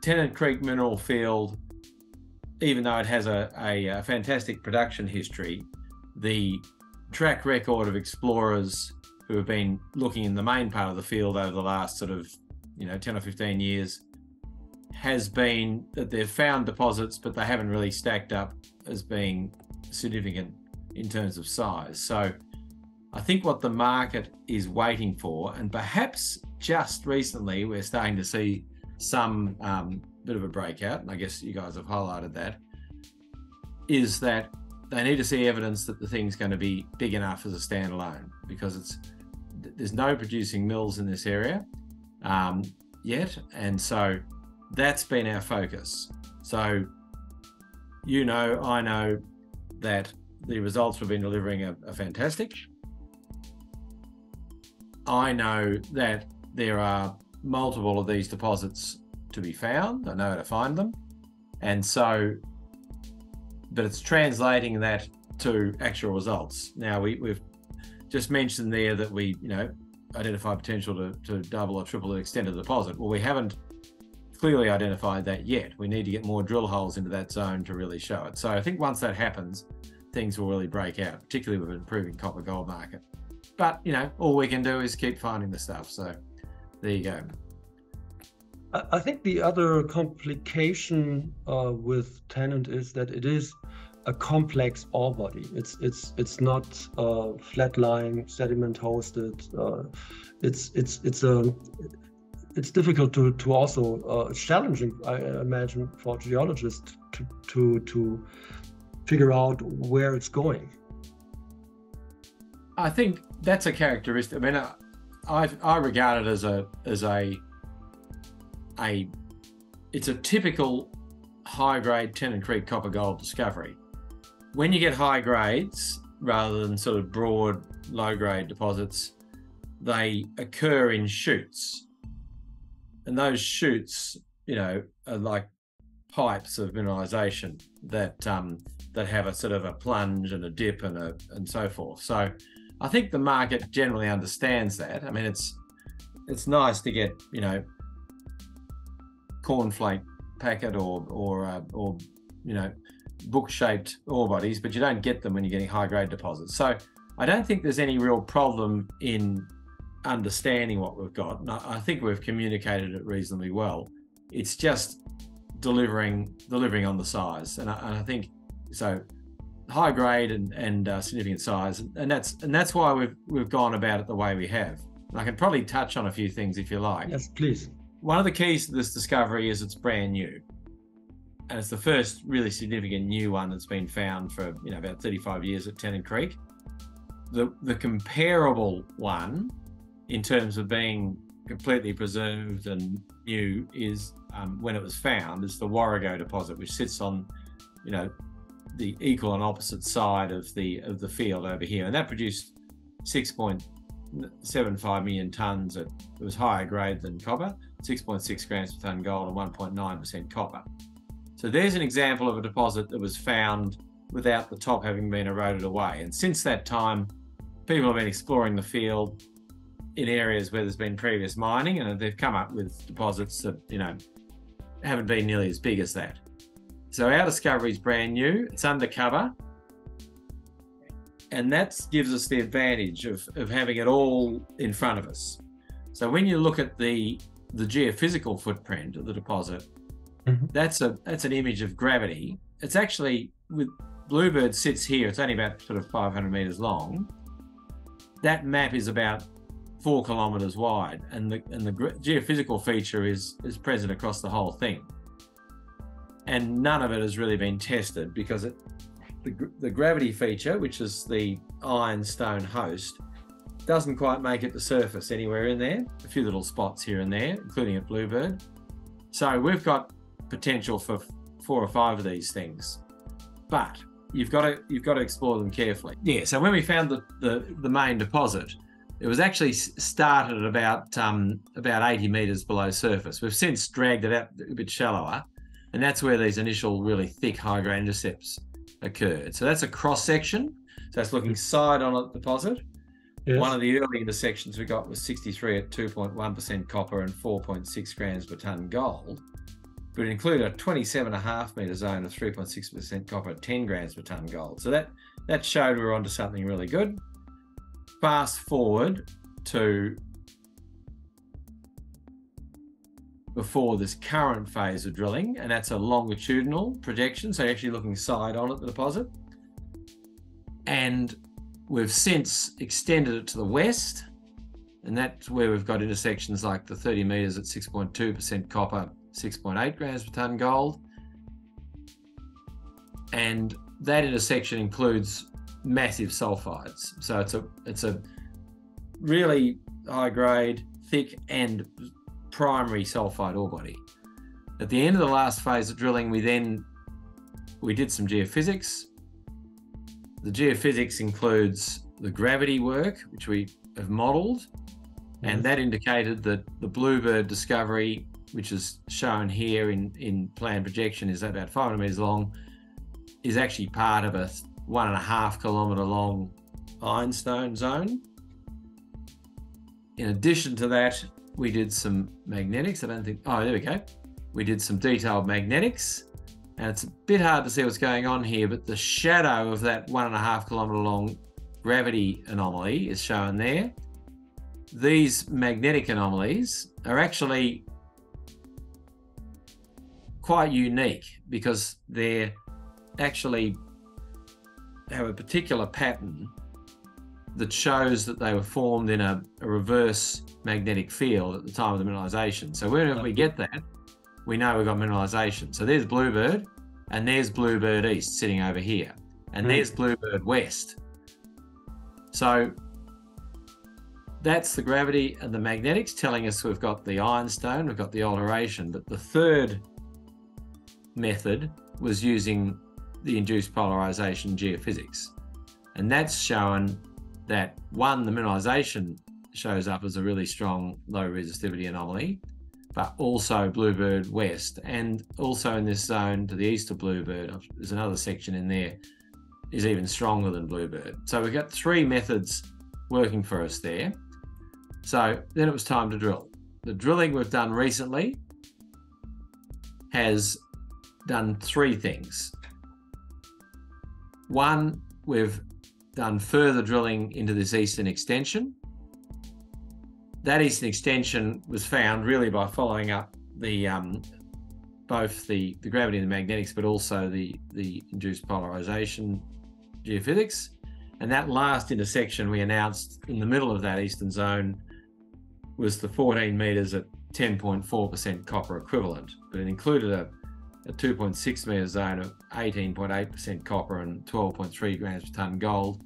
Tennant Creek mineral field, even though it has a fantastic production history, the track record of explorers who have been looking in the main part of the field over the last sort of 10 or 15 years has been that they've found deposits, but they haven't really stacked up as being significant in terms of size. So I think what the market is waiting for, and perhaps just recently we're starting to see some bit of a breakout, and I guess you guys have highlighted that, is that they need to see evidence that the thing's going to be big enough as a standalone, because there's no producing mills in this area yet, and so that's been our focus. So I know that the results we've been delivering are fantastic. I know that there are multiple of these deposits to be found. I know how to find them. And so, but it's translating that to actual results. Now, we've just mentioned there that we, identify potential to double or triple the extent of the deposit. Well, we haven't clearly identified that yet. We need to get more drill holes into that zone to really show it. So I think once that happens, things will really break out, particularly with an improving copper gold market. But, all we can do is keep finding the stuff. So there you go. I think the other complication with Tennant is that it is a complex ore body. It's not flat-lying, sediment hosted. It's difficult to also challenging, I imagine, for geologists to figure out where it's going. I think that's a characteristic. I mean, I regard it as it's a typical high-grade Tennant Creek copper gold discovery. When you get high grades rather than sort of broad low-grade deposits, they occur in shoots, and those shoots, are like pipes of mineralization that have a sort of a plunge and a dip and so forth. So I think the market generally understands that. I mean, it's nice to get cornflake packet or book-shaped ore bodies, but you don't get them when you're getting high-grade deposits. So I don't think there's any real problem in understanding what we've got. And I think we've communicated it reasonably well. It's just delivering on the size, and I think so. High grade and significant size, and that's why we've gone about it the way we have. And I can probably touch on a few things if you like. Yes, please. One of the keys to this discovery is it's brand new, and it's the first really significant new one that's been found for about 35 years at Tennant Creek. The comparable one in terms of being completely preserved and new is when it was found is the Warrego deposit, which sits on the equal and opposite side of the field over here, and that produced 6.75 million tonnes. It was higher grade than copper, 6.6 grams per tonne gold and 1.9% copper. So there's an example of a deposit that was found without the top having been eroded away. And since that time, people have been exploring the field in areas where there's been previous mining, and they've come up with deposits that haven't been nearly as big as that. So our discovery is brand new, it's undercover, and that gives us the advantage of having it all in front of us. So when you look at the geophysical footprint of the deposit, that's an image of gravity. It's actually, with Bluebird sits here, it's only about sort of 500 meters long. That map is about 4 kilometers wide, and the geophysical feature is present across the whole thing. And none of it has really been tested because the gravity feature, which is the ironstone host, doesn't quite make it to surface anywhere in there. A few little spots here and there, including at Bluebird. So we've got potential for 4 or 5 of these things, but you've got to explore them carefully. Yeah. So when we found the main deposit, it was actually started at about 80 meters below surface. We've since dragged it out a bit shallower, and that's where these initial really thick high-grade intercepts occurred. So that's a cross-section. So that's looking side on a deposit. Yes. One of the early intersections we got was 63 at 2.1% copper and 4.6 grams per tonne gold. but it included a 27.5 metre zone of 3.6% copper at 10 grams per tonne gold. So that showed we were onto something really good. Fast forward to before this current phase of drilling, and that's a longitudinal projection, so you're actually looking side on at the deposit. And we've since extended it to the west, and that's where we've got intersections like the 30 metres at 6.2% copper, 6.8 grams per tonne gold. And that intersection includes massive sulfides. So it's a really high grade, thick and primary sulfide ore body. At the end of the last phase of drilling, we did some geophysics. The geophysics includes the gravity work, which we have modelled, and that indicated that the Bluebird discovery, which is shown here in plan projection, is about 500 metres long, is actually part of a 1.5 kilometre long ironstone zone. In addition to that, we did some magnetics. There we go. We did some detailed magnetics, and it's a bit hard to see what's going on here, but the shadow of that 1.5 kilometre long gravity anomaly is shown there. These magnetic anomalies are actually quite unique because they're actually have a particular pattern that shows that they were formed in a reverse magnetic field at the time of the mineralization. So whenever we get that, we know we've got mineralization. So there's Bluebird, and there's Bluebird East sitting over here, and there's Bluebird West. So that's the gravity and the magnetics telling us we've got the ironstone, we've got the alteration. But the third method was using the induced polarization geophysics. And that's shown that, one, the mineralization shows up as a really strong low resistivity anomaly, but also Bluebird West, and also in this zone to the east of Bluebird, there's another section in there, is even stronger than Bluebird. So we've got three methods working for us there. So then it was time to drill. The drilling we've done recently has done three things. One, we've done further drilling into this eastern extension. That eastern extension was found really by following up the both the gravity and the magnetics, but also the induced polarization geophysics. And that last intersection we announced in the middle of that eastern zone was the 14 metres at 10.4% copper equivalent, but it included a 2.6 metre zone of 18.8% copper and 12.3 grams per tonne gold,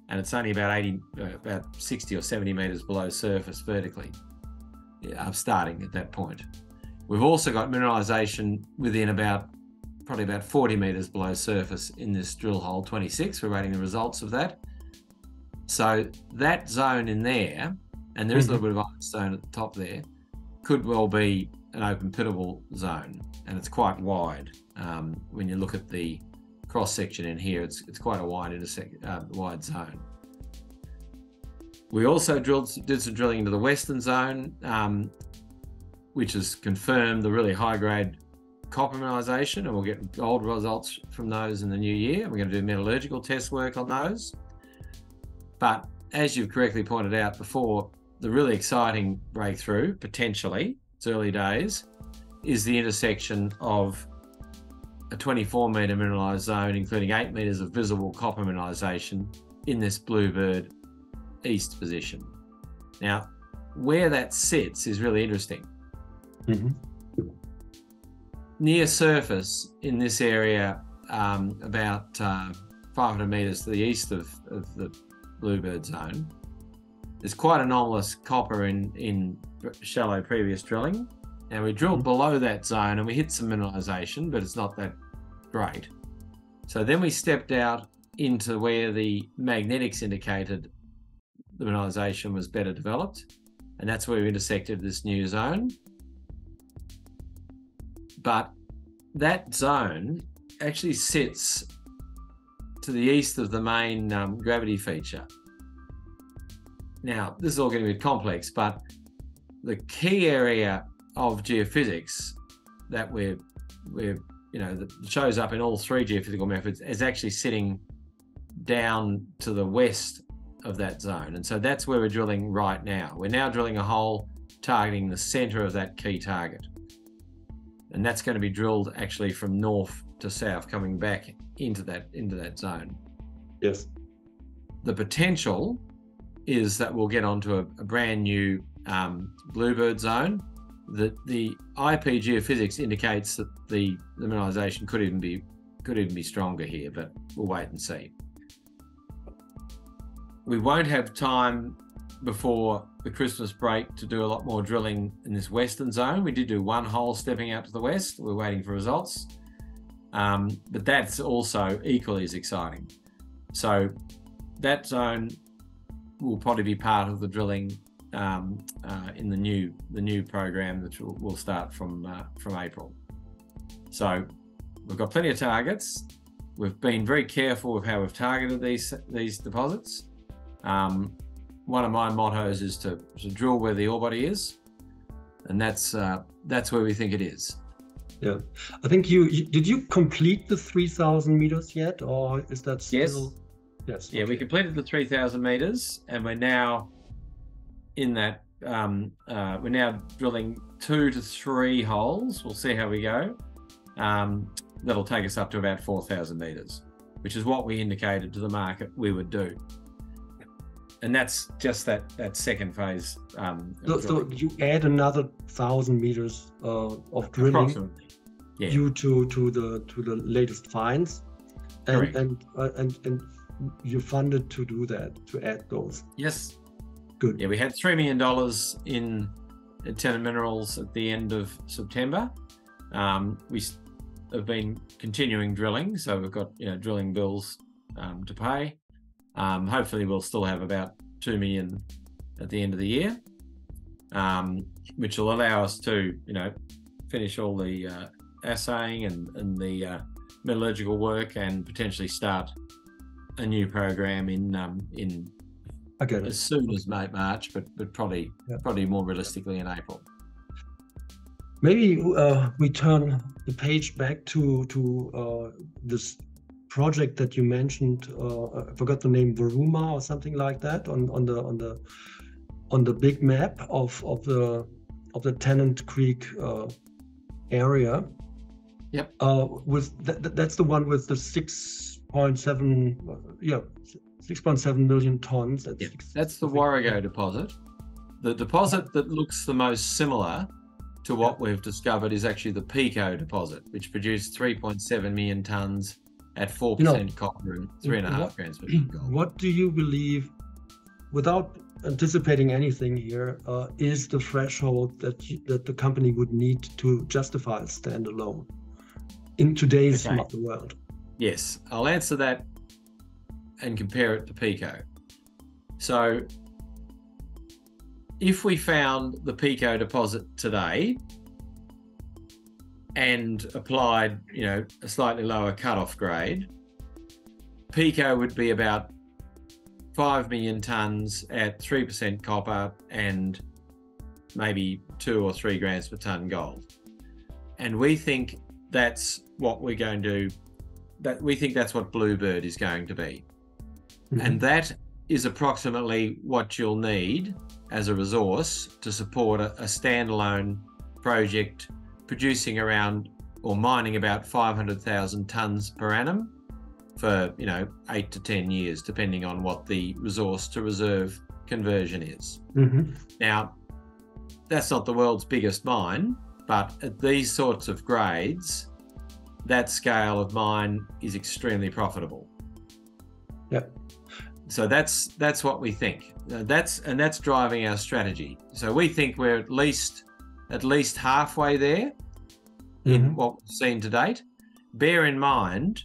and it's only about 60 or 70 metres below surface vertically, starting at that point. We've also got mineralisation within probably about 40 metres below surface in this drill hole 26. We're waiting the results of that. So that zone in there, and there's a little bit of ironstone at the top there, could well be an open pittable zone, and it's quite wide. When you look at the cross section in here, it's quite a wide zone. We also did some drilling into the western zone, which has confirmed the really high grade copper mineralisation, and we'll get gold results from those in the new year. We're going to do metallurgical test work on those. But as you've correctly pointed out before, the really exciting breakthrough, potentially, it's early days, is the intersection of a 24 metre mineralised zone, including 8 metres of visible copper mineralisation in this Bluebird East position. Now, where that sits is really interesting. Near surface in this area, about 500 metres to the east of the Bluebird zone, there's quite anomalous copper in shallow previous drilling. Now we drilled below that zone and we hit some mineralisation, but it's not that great. So then we stepped out into where the magnetics indicated the mineralisation was better developed, and that's where we intersected this new zone. But that zone actually sits to the east of the main gravity feature. Now, this is all going to be complex, but the key area of geophysics that we're we're that shows up in all three geophysical methods as actually sitting down to the west of that zone. And so that's where we're drilling right now. We're now drilling a hole targeting the center of that key target. And that's going to be drilled actually from north to south, coming back into that zone. Yes. The potential is that we'll get onto a brand new Bluebird zone. The IP geophysics indicates that the mineralization could even be stronger here, but we'll wait and see. We won't have time before the Christmas break to do a lot more drilling in this western zone. We did do one hole stepping out to the west. We're waiting for results, but that's also equally as exciting. So that zone will probably be part of the drilling in the new program that will start from April. So we've got plenty of targets. We've been very careful with how we've targeted these deposits. One of my mottos is to drill where the ore body is, and that's where we think it is. Yeah, I think did you complete the 3,000 meters yet, or is that still? Yes. Yeah, okay. We completed the 3,000 meters, and we're now in that. We're now drilling 2 to 3 holes. We'll see how we go. That'll take us up to about 4,000 meters, which is what we indicated to the market we would do. And that's just that second phase. So you add another 1,000 meters of drilling due to the latest finds, and you funded to do that, to add those. Yes. Good. Yeah, we had $3 million in Tennant Minerals at the end of September. We have been continuing drilling, so we've got drilling bills to pay. Hopefully we'll still have about 2 million at the end of the year, which will allow us to finish all the assaying and the metallurgical work, and potentially start a new program in as soon as March, but probably more realistically in April. Maybe we turn the page back to this project that you mentioned. I forgot the name, Varuma or something like that, on the big map of the Tennant Creek area. Yep. That's the one with the 6.7 million tons. That's the Warrego deposit. The deposit that looks the most similar to what we've discovered is actually the Pico deposit, which produced 3.7 million tons at 4% copper and 3.5 grams per ton gold. What do you believe, without anticipating anything here, is the threshold that the company would need to justify a standalone in today's world? Yes, I'll answer that and compare it to Pico. So if we found the Pico deposit today and applied, a slightly lower cutoff grade, Pico would be about 5 million tons at 3% copper and maybe 2 or 3 grams per ton gold. And we think that's what we're going to do. We think that's what Bluebird is going to be. Mm-hmm. And that is approximately what you'll need as a resource to support a standalone project producing around or mining about 500,000 tons per annum for 8 to 10 years, depending on what the resource to reserve conversion is. Mm-hmm. Now, that's not the world's biggest mine, but at these sorts of grades, that scale of mine is extremely profitable. Yep. So that's what we think. That's driving our strategy. So we think we're at least halfway there in what we've seen to date. Bear in mind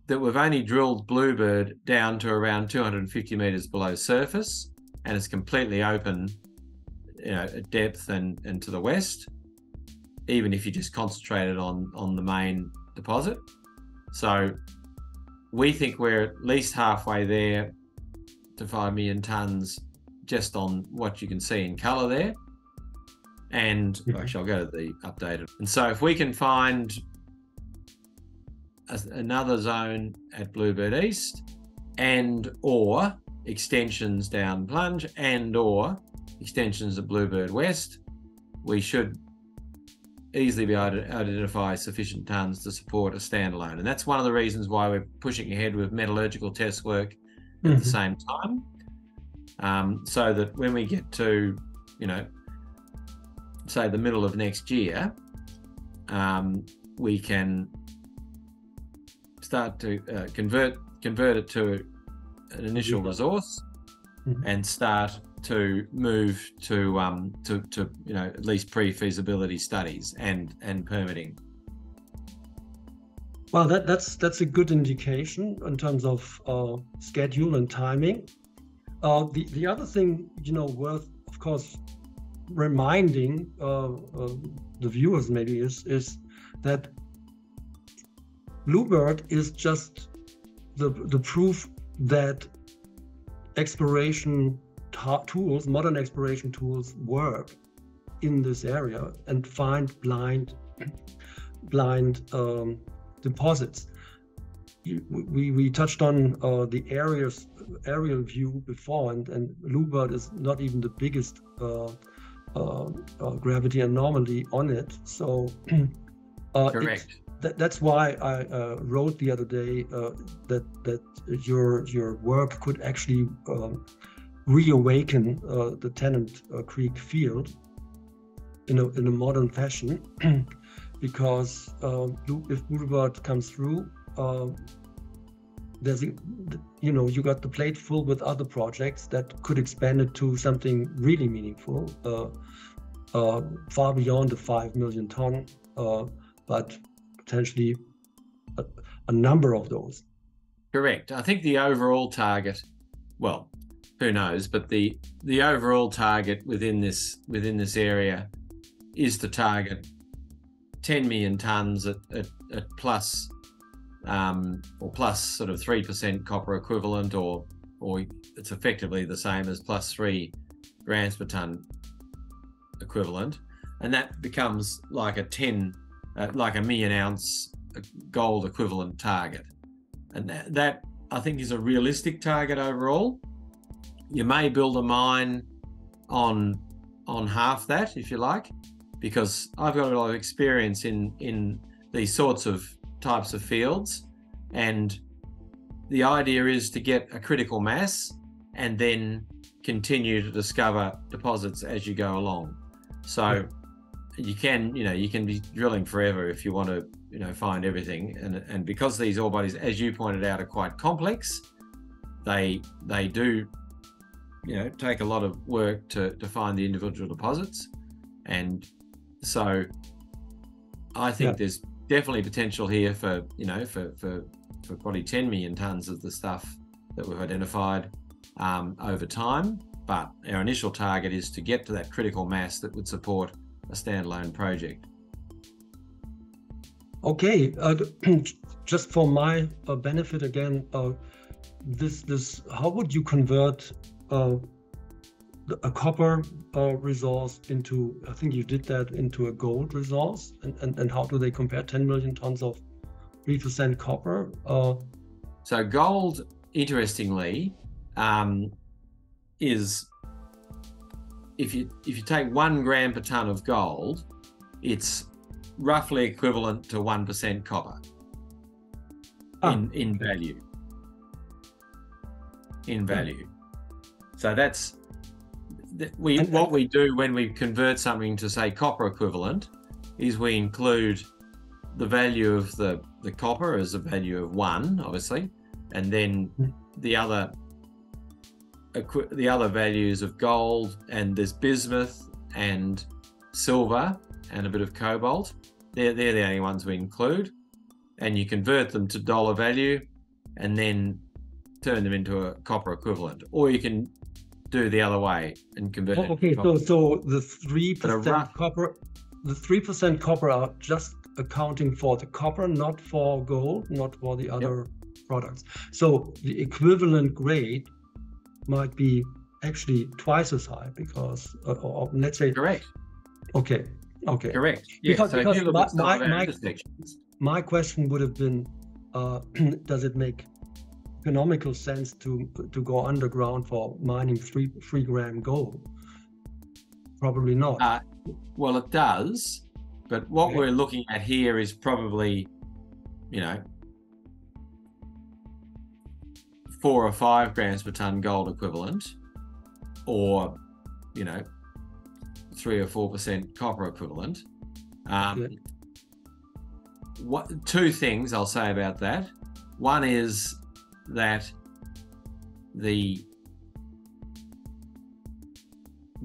that we've only drilled Bluebird down to around 250 meters below surface, and it's completely open, at depth and to the west, even if you just concentrated on the main deposit. So we think we're at least halfway there to 5 million tons just on what you can see in colour there. And actually, I'll go to the updated. And so if we can find another zone at Bluebird East, and or extensions down plunge, and or extensions at Bluebird West, we should easily be able to identify sufficient tonnes to support a standalone. And that's one of the reasons why we're pushing ahead with metallurgical test work at the same time, so that when we get to, you know, say the middle of next year, we can start to convert it to an initial resource, and start to move to you know, at least pre-feasibility studies and permitting. Well, that's a good indication in terms of schedule and timing. The other thing, you know, worth, of course, reminding the viewers maybe is that Bluebird is just the proof that exploration tools, modern exploration tools, work in this area and find blind deposits. We touched on the aerial view before, and Bluebird is not even the biggest gravity anomaly on it. So correct. That's why I wrote the other day that your work could actually reawaken the Tennant Creek field in a modern fashion, because if Bluebird comes through, there's you got the plate full with other projects that could expand it to something really meaningful, far beyond the 5 million ton, but potentially a number of those. Correct. I think the overall target, well, who knows, but the overall target within this area is to target 10 million tons at plus or plus sort of 3% copper equivalent, or it's effectively the same as plus 3 grams per ton equivalent, and that becomes like a million ounce gold equivalent target, and that I think is a realistic target overall. You may build a mine on half that, if you like, because I've got a lot of experience in these sorts of types of fields, and the idea is to get a critical mass and then continue to discover deposits as you go along. So you can be drilling forever if you want to, find everything, and because these ore bodies, as you pointed out, are quite complex, they do take a lot of work to find the individual deposits. And so I think there's definitely potential here for probably 10 million tons of the stuff that we've identified over time, but our initial target is to get to that critical mass that would support a standalone project. Okay, just for my benefit again, this how would you convert a copper resource into, I think you did that, into a gold resource, and how do they compare 10 million tons of 3% copper? So gold, interestingly, is if you take 1 gram per ton of gold, it's roughly equivalent to 1% copper in value. In value. So that's what we do when we convert something to, say, copper equivalent, is we include the value of the copper as a value of 1, obviously, and then the other values of gold, and there's bismuth and silver and a bit of cobalt. They're the only ones we include, and you convert them to dollar value and then turn them into a copper equivalent, or you can do the other way and convert it. Okay, so the 3% copper, the 3% copper are just accounting for the copper, not for gold, not for the other products. So the equivalent grade might be actually twice as high, because or let's say correct. Okay. Correct. Yeah. Because my question would have been, does it make economical sense to go underground for mining 3 gram gold? Probably not. Well, it does, but what we're looking at here is probably, 4 or 5 grams per ton gold equivalent, or 3 or 4% copper equivalent. Two things I'll say about that. One is that the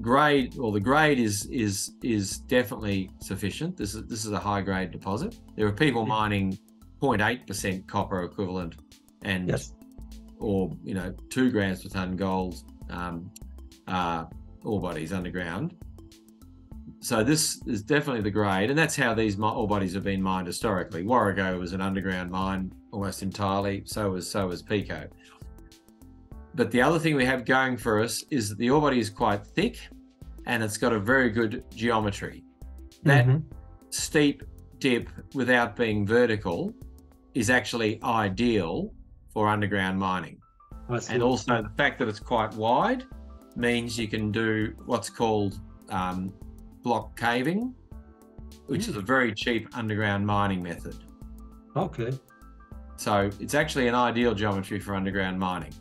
grade is definitely sufficient. This is a high grade deposit. There are people mining 0.8% copper equivalent and or 2 grams per ton gold ore bodies underground. So this is definitely the grade, and that's how these ore bodies have been mined historically. Warrego was an underground mine almost entirely. So was Pico. But the other thing we have going for us is that the ore body is quite thick, and it's got a very good geometry. That steep dip without being vertical is actually ideal for underground mining. And also the fact that it's quite wide means you can do what's called block caving, which is a very cheap underground mining method. Okay. So it's actually an ideal geometry for underground mining,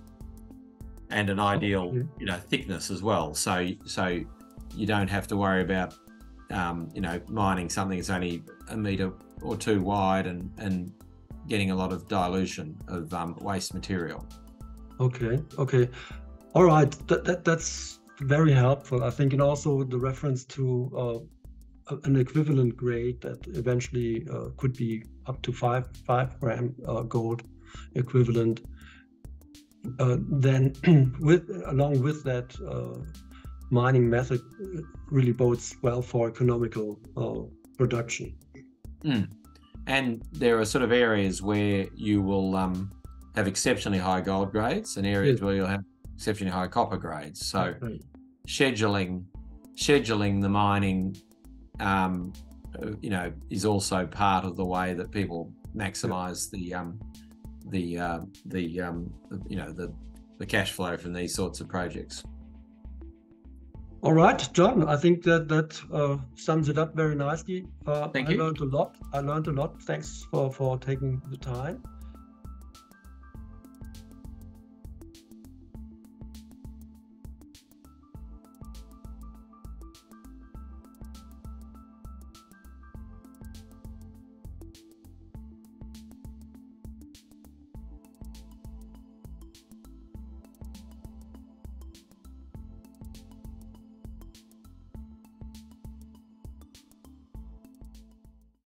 and an ideal thickness as well. So you don't have to worry about mining something that's only 1 meter or 2 wide and getting a lot of dilution of waste material. Okay. All right. That's very helpful. I think, and also the reference to an equivalent grade that eventually could be up to 5 gram gold equivalent. Then along with that mining method really bodes well for economical production. And there are sort of areas where you will have exceptionally high gold grades, and areas where you'll have exceptionally high copper grades. So scheduling the mining is also part of the way that people maximize the cash flow from these sorts of projects. All right, Jon, I think that sums it up very nicely. Thank you. I learned a lot. Thanks for taking the time.